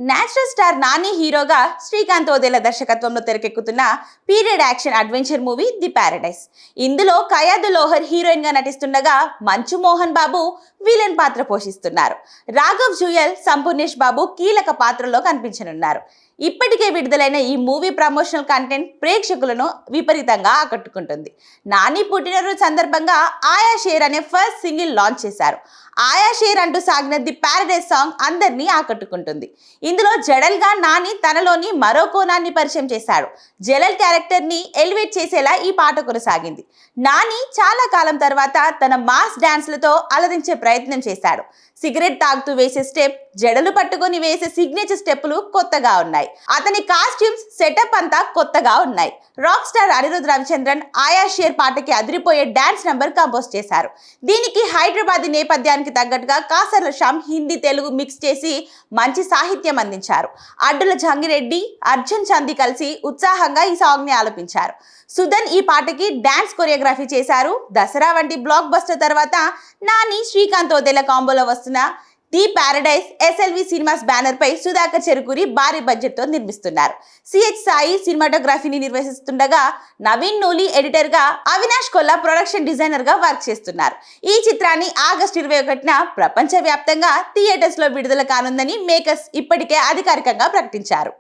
Natural star Nani హీరోగా శ్రీకాంత్ ఓదేల దర్శకత్వంలో తెరకెక్కుతున్న period action adventure movie the Paradise. ఇందులో కయాదు లోహర్ హీరోయిన్ గా నటిస్తుండగా మంచు మోహన్ బాబు విలన్ పాత్ర పోషిస్తున్నారు. రాఘవ్ జుయల్, సంపూర్ణేష్ బాబు కీలక పాత్రలో కనిపించనున్నారు. ఇప్పటికే విడుదలైన ఈ మూవీ ప్రమోషనల్ కంటెంట్ ప్రేక్షకులను విపరీతంగా ఆకట్టుకుంటుంది. నాని పుట్టినరోజు సందర్భంగా ఆయా షేర్ అనే ఫస్ట్ సింగిల్ లాంచ్ చేశారు. ఆయా షేర్ అంటూ సాగిన ది ప్యారడైస్ సాంగ్ అందరినీ ఆకట్టుకుంటుంది. ఇందులో జడల్ గా నాని తనలోని మరో కోణాన్ని పరిచయం చేశాడు. జలల్ క్యారెక్టర్ ని ఎలివేట్ చేసేలా ఈ పాట కొనసాగింది. నాని చాలా కాలం తర్వాత తన మాస్ డాన్స్లతో అలరించే ప్రయత్నం చేశాడు. సిగరెట్ తాగుతూ వేసే స్టెప్, జడలు పట్టుకొని వేసే సిగ్నేచర్ స్టెప్పులు కొత్తగా ఉన్నాయి. అతని కాస్ట్యూమ్స్, సెటప్ అంతా కొత్తగా ఉన్నాయి. రాక్ స్టార్ అనిరుద్ రవిచంద్రన్ ఆయా షేర్ పాటకి అదిరిపోయే డాన్స్ నంబర్ కంపోజ్ చేశారు. దీనికి హైదరాబాద్ నేపథ్యానికి తగ్గట్టుగా కాసర్ల శ్యామ్ హిందీ, తెలుగు మిక్స్ చేసి మంచి సాహిత్యం అందించారు. అడ్డుల జంగిరెడ్డి, అర్జున్ చందీ కలిసి ఉత్సాహంగా ఈ సాంగ్ ని ఆలపించారు. సుధన్ ఈ పాటకి డాన్స్ కొరియోగ్రఫీ చేశారు. దసరా వంటి బ్లాక్ బస్టర్ తర్వాత నాని, శ్రీకాంత్ ఓదేల కాంబోలో వస్తున్న the Paradise SLV Cinemas banner పై సుధాకర్ చెరుకూరి భారీ బడ్జెట్ తో నిర్మిస్తున్నారు. సిహెచ్ సాయి సినిమాటోగ్రఫీని నిర్వహిస్తుండగా నవీన్ నూలి ఎడిటర్ గా, అవినాష్ కొల్లా ప్రొడక్షన్ డిజైనర్ గా వర్క్ చేస్తున్నారు. ఈ చిత్రాన్ని ఆగస్టు 21న ప్రపంచ వ్యాప్తంగా థియేటర్స్ లో విడుదల కానుందని మేకర్స్ ఇప్పటికే అధికారికంగా ప్రకటించారు.